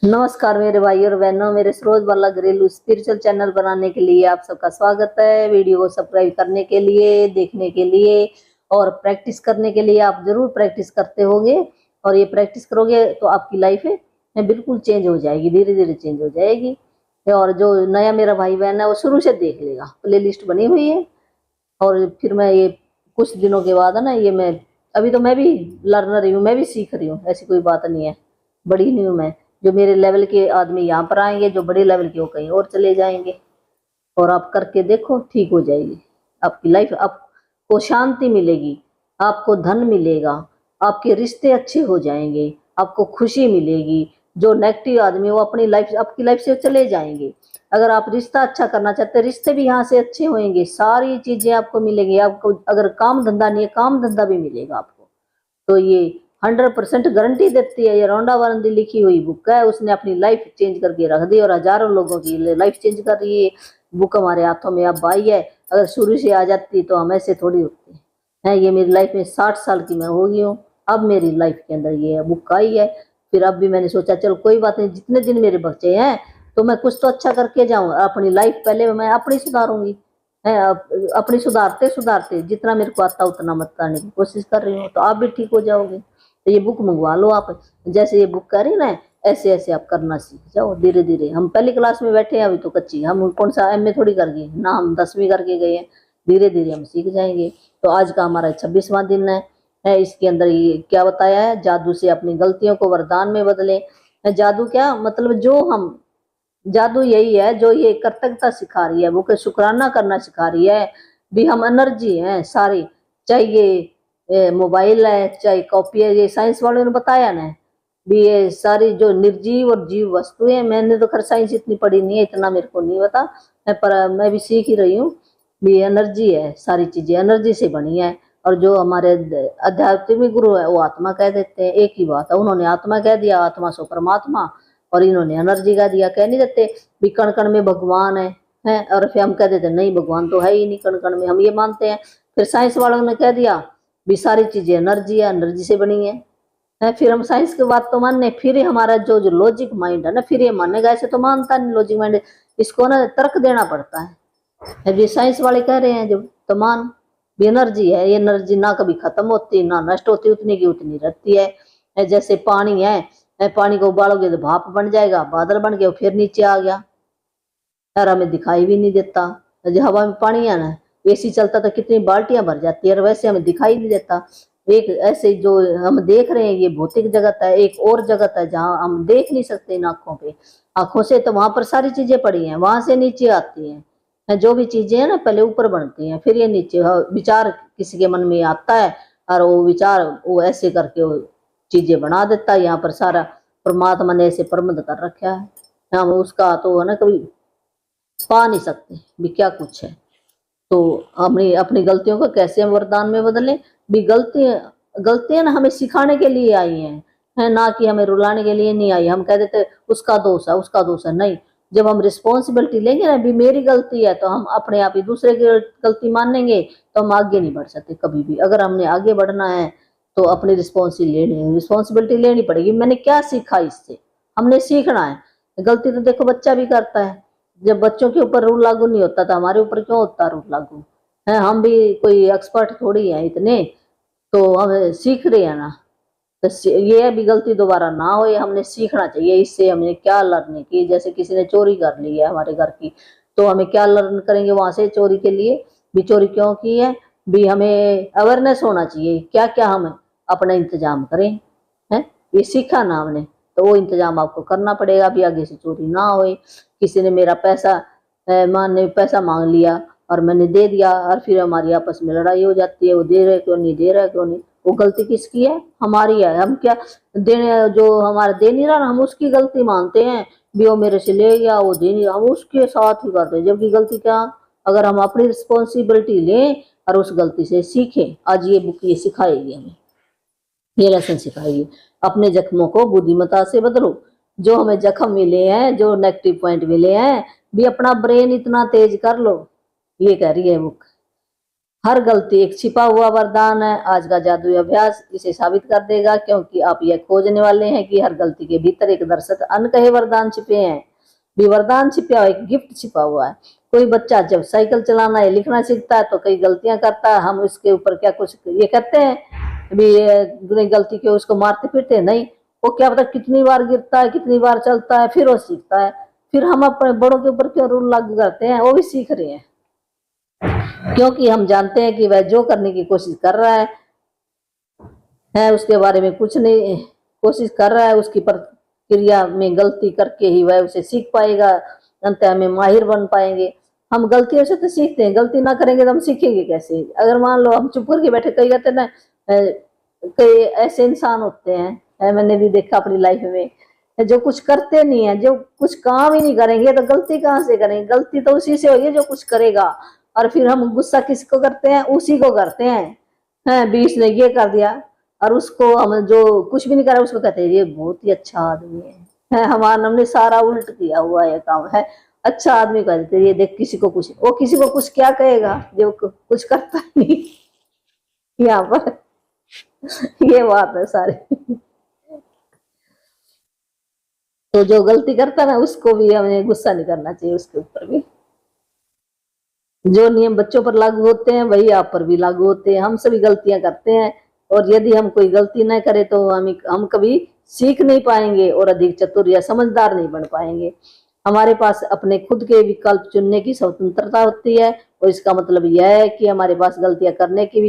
नमस्कार मेरे भाई और बहनों, मेरे सरोज वाला घरेलू स्पिरिचुअल चैनल बनाने के लिए आप सबका स्वागत है। वीडियो को सब्सक्राइब करने के लिए, देखने के लिए और प्रैक्टिस करने के लिए। आप जरूर प्रैक्टिस करते होंगे और ये प्रैक्टिस करोगे तो आपकी लाइफ है बिल्कुल चेंज हो जाएगी, धीरे धीरे चेंज हो जाएगी। और जो नया मेरा भाई बहन है वो शुरू से देख लेगा, प्ले लिस्ट बनी हुई है। और फिर मैं ये कुछ दिनों के बाद है ना, ये मैं अभी तो मैं भी लर्नर ही हूँ, मैं भी सीख रही हूँ, ऐसी कोई बात नहीं है, बड़ी नहीं हूँ मैं। जो मेरे लेवल के आदमी यहाँ पर आएंगे, जो बड़े लेवल के वो कहीं और चले जाएंगे। और आप करके देखो, ठीक हो जाएगी आपकी लाइफ। आपको शांति मिलेगी, आपको धन मिलेगा, आपके रिश्ते अच्छे हो जाएंगे, आपको खुशी मिलेगी। जो नेगेटिव आदमी वो अपनी लाइफ, आपकी लाइफ से चले जाएंगे। अगर आप रिश्ता अच्छा करना चाहते हैं, रिश्ते भी यहाँ से अच्छे होंगे, सारी चीजें आपको मिलेंगी। आपको अगर काम धंधा नहीं है, काम धंधा भी मिलेगा आपको। तो ये 100% गारंटी देती है। ये रोंडा वारंदी लिखी हुई बुक है, उसने अपनी लाइफ चेंज करके रख दी और हजारों लोगों की लाइफ चेंज कर रही है। बुक हमारे हाथों में अब आई है, अगर शुरू से आ जाती तो हम ऐसे थोड़ी होते हैं। ये मेरी लाइफ में 60 साल की मैं हो गई हूँ, अब मेरी लाइफ के अंदर ये बुक आई है। फिर अब भी मैंने सोचा चलो कोई बात नहीं, जितने दिन मेरे बच्चे हैं तो मैं कुछ तो अच्छा करके जाऊँ। अपनी लाइफ पहले मैं अपनी सुधारूंगी, है अपनी सुधारते सुधारते जितना मेरे को आता उतना मत करने की कोशिश कर रही हूँ, तो आप भी ठीक हो जाओगे। तो ये बुक मंगवा लो आप, जैसे ये बुक कर रही ना, ऐसे ऐसे आप करना सीख जाओ धीरे धीरे। हम पहली क्लास में बैठे हैं, अभी तो कच्ची, हम कौन सा एमए थोड़ी कर गए ना, हम 10वीं करके गए हैं। धीरे धीरे हम सीख जाएंगे। तो आज का हमारा 26वां दिन है। इसके अंदर ये क्या बताया है, जादू से अपनी गलतियों को वरदान में बदले। जादू क्या मतलब, जो हम जादू यही है, जो ये कृतज्ञता सिखा रही है, वो के शुक्राना करना सिखा रही है। भी हम एनर्जी हैं सारी, चाहे ये मोबाइल है, चाहे कॉपी है, ये साइंस वालों ने बताया ना। भी ये सारी जो निर्जीव और जीव वस्तुएं, मैंने तो खैर साइंस इतनी पढ़ी नहीं है, इतना मेरे को नहीं पता, पर मैं भी सीख ही रही हूँ। भी एनर्जी है, सारी चीजें एनर्जी से बनी है। और जो हमारे आध्यात्मिक गुरु है वो आत्मा कह देते हैं, एक ही बात है, उन्होंने आत्मा कह दिया, आत्मा सो परमात्मा, और इन्होंने एनर्जी का दिया। कह नहीं देते भी कण कण में भगवान है, और फिर हम कह देते नहीं भगवान तो है ही नहीं कण कण में, हम ये मानते हैं। फिर साइंस वालों ने कह दिया भी सारी चीजें एनर्जी है, एनर्जी से बनी है। फिर हम साइंस की बात तो मानने, फिर हमारा जो जो लॉजिक माइंड है ना, फिर ये मानेगा, ऐसे तो मानता नहीं लॉजिक माइंड, इसको ना तर्क देना पड़ता है। ये साइंस वाले कह रहे हैं जो, तो मान भी एनर्जी है, ये एनर्जी ना कभी खत्म होती ना नष्ट होती, उतनी की उतनी रहती है। जैसे पानी है, पानी को उबालोगे तो भाप बन जाएगा, बादल बन गया, फिर नीचे आ गया, यार हमें दिखाई भी नहीं देता। जो हवा में पानी है ना, एसी चलता तो कितनी बाल्टियां भर जाती है, और वैसे हमें दिखाई नहीं देता। एक ऐसे जो हम देख रहे हैं ये भौतिक जगत है, एक और जगत है जहां हम देख नहीं सकते इन आंखों पे, आंखों से, तो वहां पर सारी चीजें पड़ी हैं, वहां से नीचे आती हैं। जो भी चीजें हैं ना, पहले ऊपर बनती हैं, फिर ये नीचे विचार किसी के मन में आता है, और वो विचार वो ऐसे करके वो चीजें बना देता है। यहाँ पर सारा परमात्मा ने ऐसे प्रबंध कर रखा है, हम उसका तो है ना कभी पा नहीं सकते भी क्या कुछ है। तो अपनी अपनी गलतियों को कैसे हम वरदान में बदलें। भी गलतियां ना हमें सिखाने के लिए आई हैं, है ना कि हमें रुलाने के लिए नहीं आई। हम कह देते उसका दोष है, उसका दोष है, नहीं। जब हम रिस्पॉन्सिबिलिटी लेंगे ना, भी मेरी गलती है, तो हम अपने आप ही दूसरे की गलती मानेंगे, तो हम आगे नहीं बढ़ सकते कभी भी। अगर हमने आगे बढ़ना है तो अपनी रिस्पॉन्सिबिलिटी लेनी पड़ेगी। मैंने क्या सीखा इससे, हमने सीखना है। गलती तो देखो बच्चा भी करता है, जब बच्चों के ऊपर रूल लागू नहीं होता तो हमारे ऊपर क्यों होता रूल लागू है। हम भी कोई एक्सपर्ट थोड़ी है इतने, तो हम सीख रहे हैं ना। तो ये भी गलती दोबारा ना हो, ये हमने सीखना चाहिए। इससे हमने क्या लर्न की, जैसे किसी ने चोरी कर ली है हमारे घर की, तो हमें क्या लर्न करेंगे वहां से चोरी के लिए, भी चोरी क्यों की है, भी हमें अवेयरनेस होना चाहिए, क्या क्या हम अपना इंतजाम करें। है ये सीखा ना हमने, तो वो इंतजाम आपको करना पड़ेगा, भी आगे से चोरी ना होए। किसी ने मेरा पैसा मान ने पैसा मांग लिया और मैंने दे दिया, और फिर हमारी आपस में लड़ाई हो जाती है, वो दे रहे क्यों नहीं, दे रहा क्यों नहीं। वो गलती किसकी है, हमारी है। हम क्या देने, जो हमारा दे नहीं रहा ना, हम उसकी गलती मानते हैं, भी वो मेरे से ले गया, वो दे नहीं, हम उसके साथ ही करते हैं, जबकि गलती क्या। अगर हम अपनी रिस्पॉन्सिबिलिटी लें और उस गलती से सीखें, आज ये बुक ये सिखाएगी हमें, ये लेसन सिखाएगी। अपने जख्मों को बुद्धिमत्ता से बदलो। जो हमें जख्म मिले हैं, जो नेगेटिव पॉइंट मिले हैं, भी अपना ब्रेन इतना तेज कर लो, ये कह रही है बुक। हर गलती एक छिपा हुआ वरदान है। आज का जादुई अभ्यास इसे साबित कर देगा, क्योंकि आप यह खोजने वाले हैं कि हर गलती के भीतर एक दरअसल अनकहे वरदान छिपे हैं। भी वरदान छिपा हुआ, एक गिफ्ट छिपा हुआ है। कोई बच्चा जब साइकिल चलाना या लिखना सीखता है तो कई गलतियां करता है। हम उसके ऊपर क्या कुछ ये कहते हैं भी ये गलती क्यों उसको मारते फिरते नहीं, वो क्या पता कितनी बार गिरता है, कितनी बार चलता है, फिर वो सीखता है। फिर हम अपने बड़ों के ऊपर क्यों रूल लागू करते हैं? वो भी सीख रहे हैं, क्योंकि हम जानते हैं कि वह जो करने की कोशिश कर रहा है उसके बारे में कुछ नहीं कोशिश कर रहा है, उसकी प्रक्रिया में गलती करके ही वह उसे सीख पाएगा, अंत में माहिर बन पाएंगे। हम गलतियों से तो सीखते हैं, गलती ना करेंगे तो हम सीखेंगे कैसे? अगर मान लो हम चुप करके बैठे, कई कहते ना कई ऐसे इंसान होते हैं, मैंने भी देखा अपनी लाइफ में, जो कुछ करते नहीं है, जो कुछ काम ही नहीं करेंगे तो गलती कहाँ से करेंगे? गलती तो उसी से होगी जो कुछ करेगा। और फिर हम गुस्सा किसको करते हैं? उसी को करते हैं, बीच ने ये कर दिया, और उसको हम जो कुछ भी नहीं कर रहा उसको कहते हैं ये बहुत ही अच्छा आदमी है। हमारा हमने सारा उल्ट किया हुआ ये काम है। अच्छा आदमी कहते ये देख किसी को कुछ, वो किसी को कुछ क्या कहेगा जो कुछ करता नहीं। यहाँ पर ये बात है सारी। तो जो गलती करता ना उसको भी हमें गुस्सा नहीं करना चाहिए, उसके ऊपर भी। जो नियम बच्चों पर लागू होते हैं वही आप पर भी लागू होते हैं। हम सभी गलतियां करते हैं, और यदि हम कोई गलती न करें तो हम कभी सीख नहीं पाएंगे और अधिक चतुर या समझदार नहीं बन पाएंगे। हमारे पास अपने खुद के विकल्प चुनने की स्वतंत्रता होती है, और इसका मतलब यह है कि हमारे पास गलतियां करने की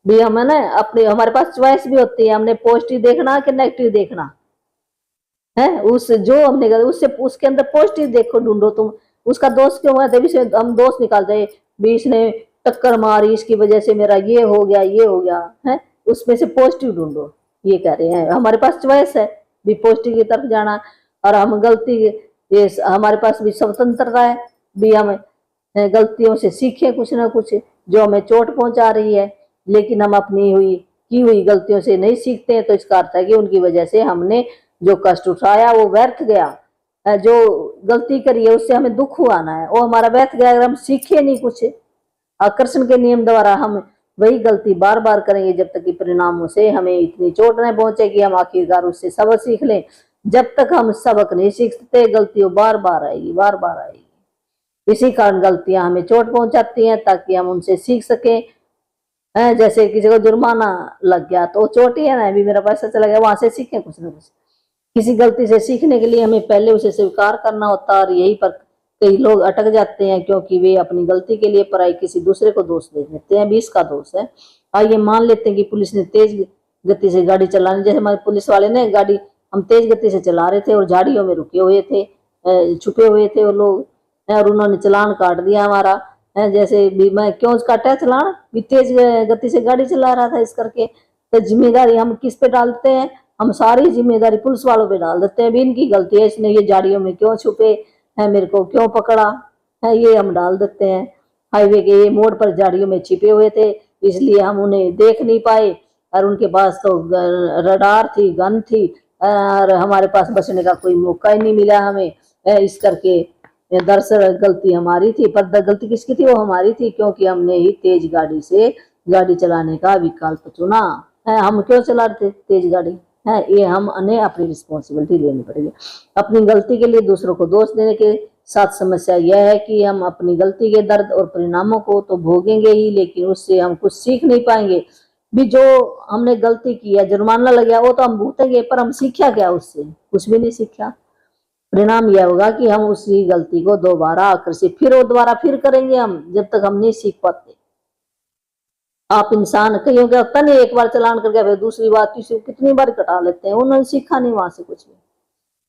भी हमें ना अपने हमारे पास चॉइस भी होती है। हमने पॉजिटिव देखना कि नेगेटिव देखना है, उस जो हमने उससे उसके अंदर पॉजिटिव देखो, ढूंढो तुम। उसका दोष क्यों है? तभी से हम दोष निकालते हैं, भी इसने टक्कर मारी, इसकी वजह से मेरा ये हो गया, ये हो गया है। उसमें से पॉजिटिव ढूंढो, ये कह रहे हैं। हमारे पास चॉइस है भी पॉजिटिव की तरफ जाना, और हम गलती ये हमारे पास भी स्वतंत्रता है भी हम गलतियों से सीखे कुछ ना कुछ जो हमें चोट पहुंचा रही है। लेकिन हम अपनी की हुई गलतियों से नहीं सीखते हैं, तो इसका अर्थ है कि उनकी वजह से हमने जो कष्ट उठाया वो व्यर्थ गया। जो गलती करी है उससे हमें दुख हुआ ना है, वो हमारा व्यर्थ गया अगर हम सीखे नहीं कुछ। आकर्षण के नियम द्वारा हम वही गलती बार बार करेंगे जब तक कि परिणामों से हमें इतनी चोट न पहुंचे कि हम आखिरकार उससे सबक सीख लें। जब तक हम सबक नहीं सीखते गलतियों बार बार आएगी, बार बार आएगी। इसी कारण गलतियां हमें चोट पहुंचाती हैं, ताकि हम उनसे सीख सकें। जैसे किसी को जुर्माना लग गया तो चोट ही है ना, अभी मेरा पैसा चला गया, वहां से सीखें कुछ ना कुछ। किसी गलती से सीखने के लिए हमें पहले उसे स्वीकार करना होता है, और यही पर कई लोग अटक जाते हैं, क्योंकि वे अपनी गलती के लिए पराई किसी दूसरे को दोष दे देते हैं। भी इसका दोष है। आइए मान लेते हैं कि पुलिस ने तेज गति से गाड़ी चलाने, जैसे हमारे पुलिस वाले ने गाड़ी हम तेज गति से चला रहे थे और झाड़ियों में रुके हुए थे, छुपे हुए थे वो लोग, और उन्होंने चलान काट दिया हमारा। जैसे भी मैं क्यों काटा चलान, भी तेज गति से गाड़ी चला रहा था इस करके। तो जिम्मेदारी हम किस पे डालते हैं? हम सारी जिम्मेदारी पुलिस वालों पे डाल देते हैं। भी इनकी गलती है, इसने ये झाड़ियों में क्यों छुपे है, मेरे को क्यों पकड़ा है, ये हम डाल देते हैं। हाईवे के ये मोड़ पर झाड़ियों में छिपे हुए थे, इसलिए हम उन्हें देख नहीं पाए, और उनके पास तो रडार थी, गन थी, और हमारे पास बचने का कोई मौका ही नहीं मिला हमें। इस करके दरअसल गलती हमारी थी, पर गलती किसकी थी? वो हमारी थी, क्योंकि हमने ही तेज गाड़ी से गाड़ी चलाने का विकल्प चुना है। हम क्यों चला रहे थे तेज गाड़ी है? ये हमें अपनी रिस्पॉन्सिबिलिटी लेनी पड़ेगी। अपनी गलती के लिए दूसरों को दोष देने के साथ समस्या यह है कि हम अपनी गलती के दर्द और परिणामों को तो भोगेंगे ही, लेकिन उससे हम कुछ सीख नहीं पाएंगे। भी जो हमने गलती की है, जुर्माना लग गया, वो तो हम भुगतेंगे, पर हम सीखा क्या उससे? कुछ भी नहीं सीखा। परिणाम यह होगा कि हम उसी गलती को दोबारा आकर्षित फिर करेंगे हम, जब तक हम नहीं सीख पाते। आप इंसान कहीं क्या होता नहीं, एक बार चलान करके फिर दूसरी बार तीसरी कितनी बार कटा लेते हैं, उन्होंने सीखा नहीं वहां से कुछ भी।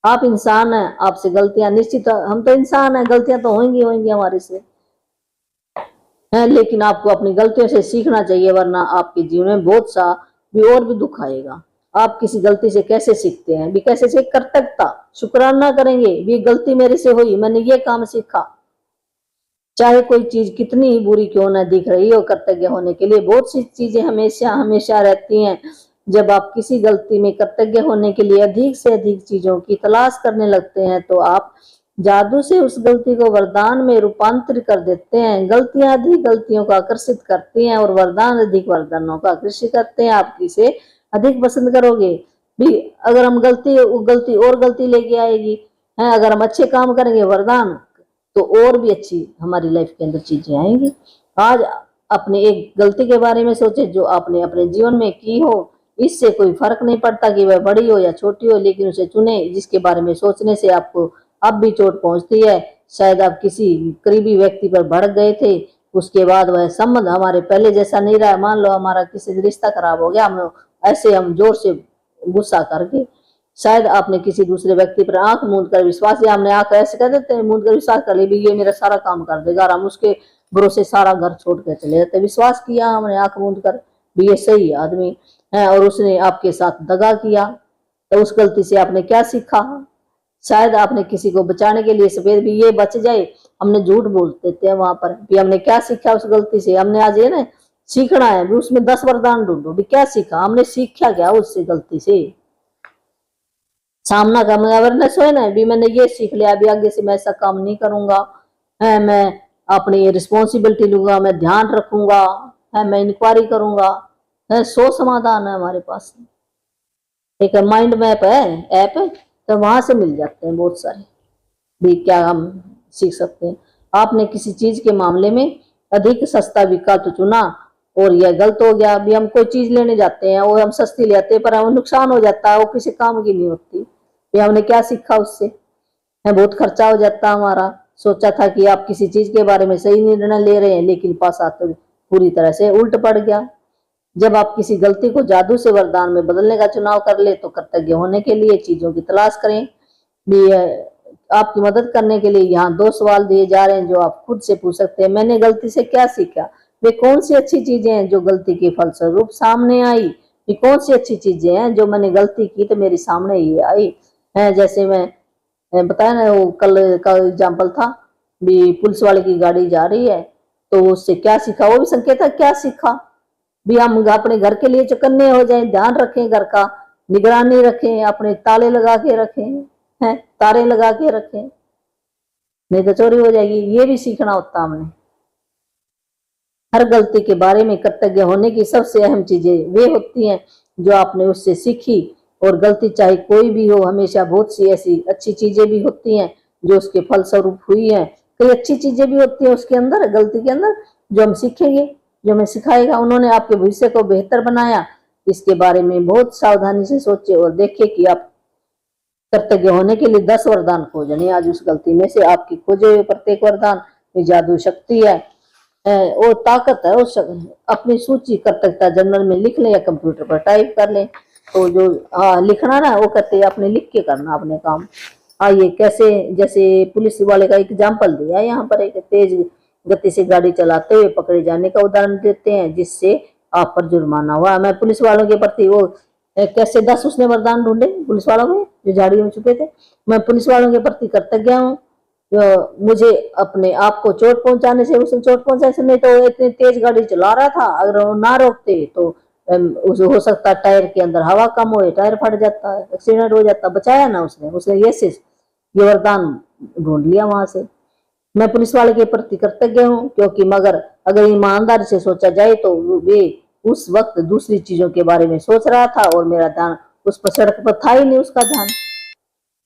आप इंसान हैं, आपसे गलतियां निश्चित, हम तो इंसान हैं, गलतियां तो होंगी होंगी हमारे से है, लेकिन आपको अपनी गलतियों से सीखना चाहिए, वरना आपके जीवन में बहुत सा भी और भी दुख आएगा। आप किसी गलती से कैसे सीखते हैं? भी कैसे से? कृतज्ञता, शुक्राना करेंगे भी गलती मेरे से हुई, मैंने ये काम सीखा। चाहे कोई चीज कितनी ही बुरी क्यों ना दिख रही हो, कृतज्ञ होने के लिए बहुत सी चीजें हमेशा हमेशा रहती हैं। जब आप किसी गलती में कृतज्ञ होने के लिए अधिक से अधिक चीजों की तलाश करने लगते हैं, तो आप जादू से उस गलती को वरदान में रूपांतरित कर देते हैं। गलतियां अधिक गलतियों को आकर्षित करती हैं और वरदान अधिक वरदानों को आकर्षित करते हैं। आप किसे अधिक पसंद करोगे भी? अगर हम गलती और गलती लेके आएगी है। अगर हम अच्छे काम करेंगे वरदान, तो और भी अच्छी हमारी लाइफ के अंदर चीजें आएंगी। आज अपने एक गलती के बारे में सोचे जो आपने अपने जीवन में की हो। इससे कोई फर्क नहीं पड़ता कि वह बड़ी हो या छोटी हो, लेकिन उसे चुने जिसके बारे में सोचने से आपको अब भी चोट पहुंचती है। शायद आप किसी करीबी व्यक्ति पर भड़क गए थे, उसके बाद वह संबंध हमारे पहले जैसा नहीं रहा। मान लो हमारा किसी से रिश्ता खराब हो गया, हम जोर से गुस्सा करके, शायद आपने किसी दूसरे व्यक्ति पर आंख मूंद कर विश्वास, या हमने आंख ऐसे कह देते हैं मूंद कर विश्वास कर ली, ये मेरा सारा काम कर देगा, और हम उसके भरोसे सारा घर छोड़ कर चले जाते। विश्वास किया हमने आंख मूंद कर भी ये सही आदमी है, और उसने आपके साथ दगा किया। तो उस गलती से आपने क्या सीखा? शायद आपने किसी को बचाने के लिए सफेद भी ये बच जाए, हमने झूठ बोल देते हैं वहां पर भी। हमने क्या सीखा उस गलती से? हमने आज ये ना सीखना है भी, उसमें 10 वरदान ढूंढो भी क्या सीखा हमने, सीखा क्या उससे गलती से? सामना का अवेयरनेस हो ना भी, मैंने ये सीख लिया अभी आगे से मैं ऐसा काम नहीं करूंगा है, मैं अपनी रिस्पॉन्सिबिलिटी लूंगा, मैं ध्यान रखूंगा है, मैं इंक्वायरी करूंगा है। 100 समाधान है हमारे पास। एक माइंड मैप है, ऐप है, तो वहां से मिल जाते हैं बहुत सारे भी क्या हम सीख सकते हैं। आपने किसी चीज के मामले में अधिक सस्ता विकल्प चुना और यह गलत हो गया। अभी हम कोई चीज लेने जाते हैं, वो हम सस्ती लेते हैं पर हमें नुकसान हो जाता है, वो किसी काम की नहीं होती। ये हमने क्या सीखा उससे? है बहुत खर्चा हो जाता हमारा। सोचा था कि आप किसी चीज के बारे में सही निर्णय ले रहे हैं, लेकिन पास आते पूरी तरह से उल्ट पड़ गया। जब आप किसी गलती को जादू से वरदान में बदलने का चुनाव कर ले, तो कृतज्ञ होने के लिए चीजों की तलाश करें। भी आपकी मदद करने के लिए यहाँ 2 सवाल दिए जा रहे हैं जो आप खुद से पूछ सकते हैं। मैंने गलती से क्या सीखा? वे कौन सी अच्छी चीजें हैं जो गलती के फलस्वरूप सामने आई? ये कौन सी अच्छी चीजें हैं जो मैंने गलती की तो मेरे सामने ये आई है? जैसे मैं बताया ना, वो कल का एग्जाम्पल था भी, पुलिस वाले की गाड़ी जा रही है तो उससे क्या सीखा? वो भी संकेत है क्या सीखा भी। हम अपने घर के लिए चौकन्ने हो जाए, ध्यान रखें, घर का निगरानी रखें, अपने ताले लगा के रखें हैं, तारे लगा के रखें, नहीं तो चोरी हो जाएगी। ये भी सीखना होता हमने। हर गलती के बारे में कृतज्ञ होने की सबसे अहम चीजें वे होती हैं जो आपने उससे सीखी। और गलती चाहे कोई भी हो, हमेशा बहुत सी ऐसी अच्छी चीजें भी होती हैं जो उसके फलस्वरूप हुई हैं। कई अच्छी चीजें भी होती हैं उसके अंदर, गलती के अंदर, जो हम सीखेंगे, जो हमें सिखाएगा। उन्होंने आपके भविष्य को बेहतर बनाया। इसके बारे में बहुत सावधानी से सोचे और देखे कि आप कृतज्ञ होने के लिए 10 वरदान खोजने। आज उस गलती में से आपकी खोजे हुए प्रत्येक वरदान में जादू शक्ति है और ताकत है। उस अपनी सूची कृतज्ञता जर्नल में लिख लें या कंप्यूटर पर टाइप कर लें। तो जो लिखना ना, वो कहते हैं आपने लिख के करना अपने काम। आइए कैसे, जैसे पुलिस वाले का एग्जाम्पल दिया यहाँ पर, एक तेज गति से गाड़ी चलाते हुए पकड़े जाने का उदाहरण देते हैं जिससे आप पर जुर्माना हुआ। मैं पुलिस वालों के प्रति वो कैसे 10 उसने वरदान ढूंढे पुलिस वालों में जो झाड़ियों में छुपे थे। मैं पुलिस वालों के प्रति कृतज्ञ हूँ, मुझे अपने आप को चोट पहुंचाने से, उसने चोट पहुंचाने से, नहीं तो इतनी तेज गाड़ी चला रहा था, अगर वो ना रोकते तो हो सकता टायर के अंदर हवा कम हो, टायर फट जाता, एक्सीडेंट हो जाता। बचाया ना उसने ये वरदान ढूंढ लिया वहां से। मैं पुलिस वाले के प्रति कृतज्ञ हूँ क्योंकि मगर अगर ईमानदारी से सोचा जाए तो वे उस वक्त दूसरी चीजों के बारे में सोच रहा था और मेरा ध्यान उस पर सड़क पर था ही नहीं, उसका ध्यान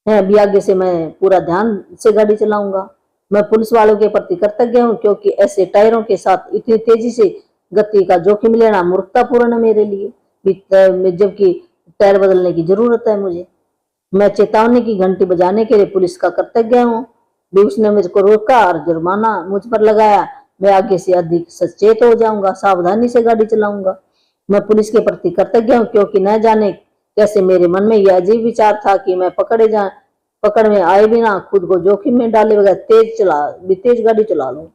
है। अभी आगे से मैं पूरा ध्यान से गाड़ी चलाऊंगा। मैं पुलिस वालों के प्रति कृतज्ञ हूँ क्योंकि ऐसे टायरों के साथ इतनी तेजी से गति का जोखिम लेना मूर्खतापूर्ण है मेरे लिए, जबकि टायर बदलने की जरूरत है मुझे। मैं चेतावनी की घंटी बजाने के लिए पुलिस का कृतज्ञ हूँ, भी उसने मुझको रोका और जुर्माना मुझ पर लगाया। मैं आगे से अधिक सचेत हो जाऊंगा, सावधानी से गाड़ी चलाऊंगा। मैं पुलिस के प्रति कृतज्ञ हूँ क्योंकि न जाने कैसे मेरे मन में यह अजीब विचार था कि मैं पकड़ में आए बिना खुद को जोखिम में डाले बगैर तेज गाड़ी चला लूं।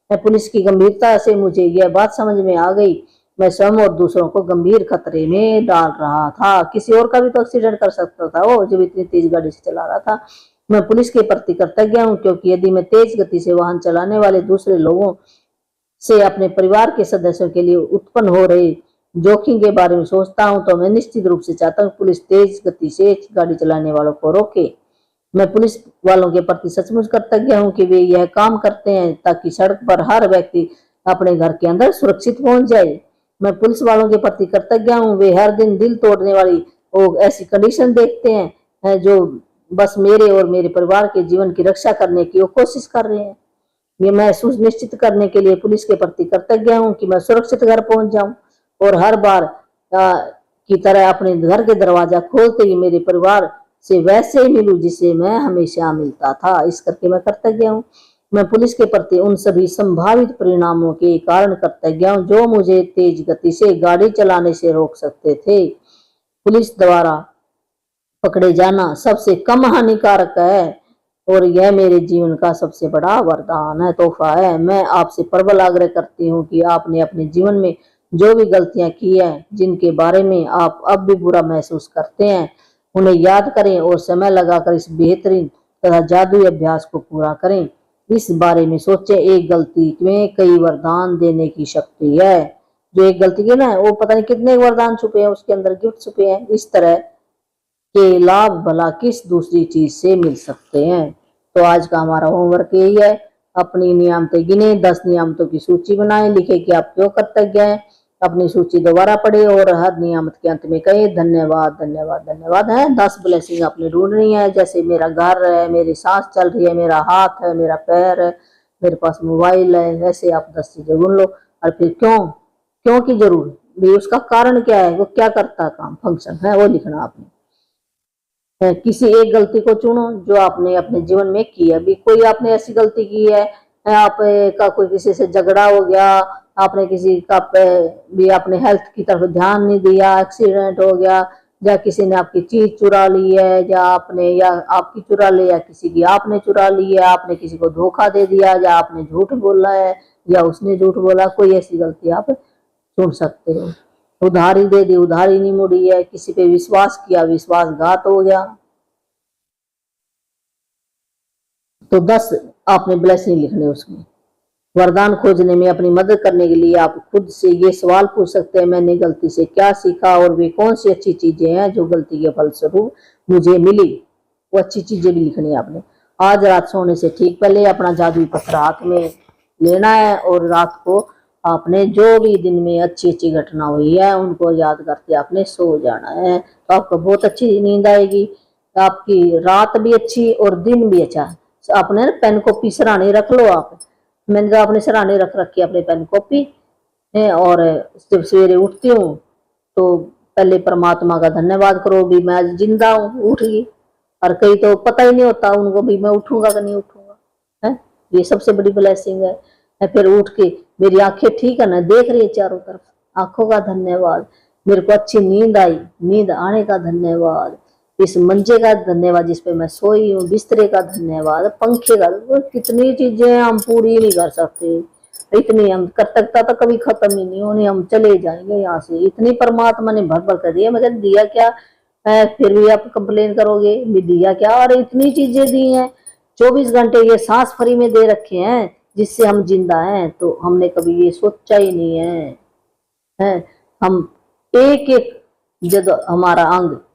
मैं पुलिस की गंभीरता से मुझे यह बात समझ में आ गई, मैं स्वयं और दूसरों को गंभीर खतरे में डाल रहा था। किसी और का भी तो एक्सीडेंट कर सकता था वो, जब इतनी तेज गाड़ी से चला रहा था। मैं पुलिस के प्रति कृतज्ञ हूँ क्योंकि यदि मैं तेज गति से वाहन चलाने वाले दूसरे लोगों से अपने परिवार के सदस्यों के लिए उत्पन्न हो रहे जोखिम के बारे में सोचता हूँ तो मैं निश्चित रूप से चाहता हूँ पुलिस तेज गति से गाड़ी चलाने वालों को रोके। मैं पुलिस वालों के प्रति सचमुच कृतज्ञ हूँ कि वे यह काम करते हैं ताकि सड़क पर हर व्यक्ति अपने घर के अंदर सुरक्षित पहुंच जाए। मैं पुलिस वालों के प्रति कृतज्ञ हूँ, वे हर दिन दिल तोड़ने वाली वो ऐसी कंडीशन देखते हैं जो बस मेरे और मेरे परिवार के जीवन की रक्षा करने की वो कोशिश कर रहे हैं। ये मैं सुनिश्चित करने के लिए पुलिस के प्रति कृतज्ञ हूँ कि मैं सुरक्षित घर पहुंच जाऊं और हर बार की तरह अपने घर के दरवाजा खोलते ही मेरे परिवार से वैसे ही मिलूं जिसे मैं हमेशा मिलता था। इस करके मैं कृतज्ञ हूँ। मैं पुलिस के प्रति उन सभी संभावित परिणामों के कारण कृतज्ञ हूँ जो मुझे तेज गति से गाड़ी चलाने से रोक सकते थे। पुलिस द्वारा पकड़े जाना सबसे कम हानिकारक है और यह मेरे जीवन का सबसे बड़ा वरदान है, तोहफा है। मैं आपसे प्रबल आग्रह करती हूँ कि आपने अपने जीवन में जो भी गलतियां की हैं, जिनके बारे में आप अब भी बुरा महसूस करते हैं, उन्हें याद करें और समय लगाकर इस बेहतरीन तथा जादुई अभ्यास को पूरा करें। इस बारे में सोचें, एक गलती में कई वरदान देने की शक्ति है। जो एक गलती की ना, वो पता नहीं कितने वरदान छुपे हैं उसके अंदर, गिफ्ट छुपे हैं। इस तरह के लाभ भला किस दूसरी चीज से मिल सकते हैं। तो आज का हमारा होमवर्क यही है, अपनी नियामतें गिने, 10 नियामतों की सूची बनाएं, लिखे कि आप क्यों कृतज्ञ हैं, अपनी सूची दोबारा पढ़े और हर नियामत के अंत में कहे धन्यवाद धन्यवाद धन्यवाद है। 10 ब्लेसिंग आपने ढूंढनी है, जैसे मेरा घर है, मेरी सांस चल रही है, मेरा हाथ है, मेरा पैर है, मेरे पास मोबाइल है, ऐसे आप 10 चीजें ढूंढ लो। और फिर क्यों, क्यों की जरूर भी, उसका कारण क्या है, वो क्या करता है काम, फंक्शन है, वो लिखना आपने। किसी एक गलती को चुनो जो आपने अपने जीवन में की है। अभी कोई आपने ऐसी गलती की है, आप का कोई किसी से झगड़ा हो गया, आपने किसी का भी अपने हेल्थ की तरफ ध्यान नहीं दिया, एक्सीडेंट हो गया, या किसी ने आपकी चीज चुरा ली है, या आपने या आपकी चुरा ली, या किसी की आपने चुरा ली है, आपने किसी को धोखा दे दिया, या आपने झूठ बोला है, या उसने झूठ बोला, कोई ऐसी गलती आप चुन सकते हो। उधारी दे दी, उधारी नहीं मुड़ी है, किसी पे विश्वास किया, विश्वासघात हो गया। तो 10 आपने ब्लेसिंग लिखने उसमें। वरदान खोजने में अपनी मदद करने के लिए आप खुद से ये सवाल पूछ सकते हैं, मैंने गलती से क्या सीखा और वे कौन सी अच्छी चीजें हैं जो गलती के फलस्वरूप मुझे मिली। वो अच्छी चीजें भी लिखनी है आपने। आज रात सोने से ठीक पहले अपना जादुई पत्थर हाथ में लेना है और रात को आपने जो भी दिन में अच्छी अच्छी घटना हुई है उनको याद करते आपने सो जाना है। तो आपको बहुत अच्छी नींद आएगी, आपकी रात भी अच्छी और दिन भी अच्छा। अपने पेन कॉपी सराहने रख लो आप। मैंने तो अपने सराहने रख रखी अपने पेन कॉपी है। और जब सवेरे उठती हूँ तो पहले परमात्मा का धन्यवाद करो भी मैं आज जिंदा हूँ, उठ गई। और कई तो पता ही नहीं होता उनको भी मैं उठूंगा कि नहीं उठूंगा है, ये सबसे बड़ी ब्लेसिंग है। फिर उठ के मेरी आंखें ठीक है ना, देख रही है चारों तरफ, आंखों का धन्यवाद। मेरे को अच्छी नींद आई, नींद आने का धन्यवाद। इस मंजे का धन्यवाद जिस पे मैं सोई हूँ, बिस्तरे का धन्यवाद, पंखे का। कितनी चीजें हम पूरी नहीं कर सकते, इतनी हम कृतज्ञता तो कभी खत्म ही नहीं होनी, हम चले जाएंगे यहाँ से। इतनी परमात्मा ने भर भर कर दिया, मगर दिया क्या है, फिर भी आप कंप्लेन करोगे भी दिया क्या। और इतनी चीजें दी हैं, 24 घंटे ये सांस फ्री में दे रखे हैं जिससे हम जिंदा हैं। तो हमने कभी ये सोचा ही नहीं है हम एक एक जब हमारा अंग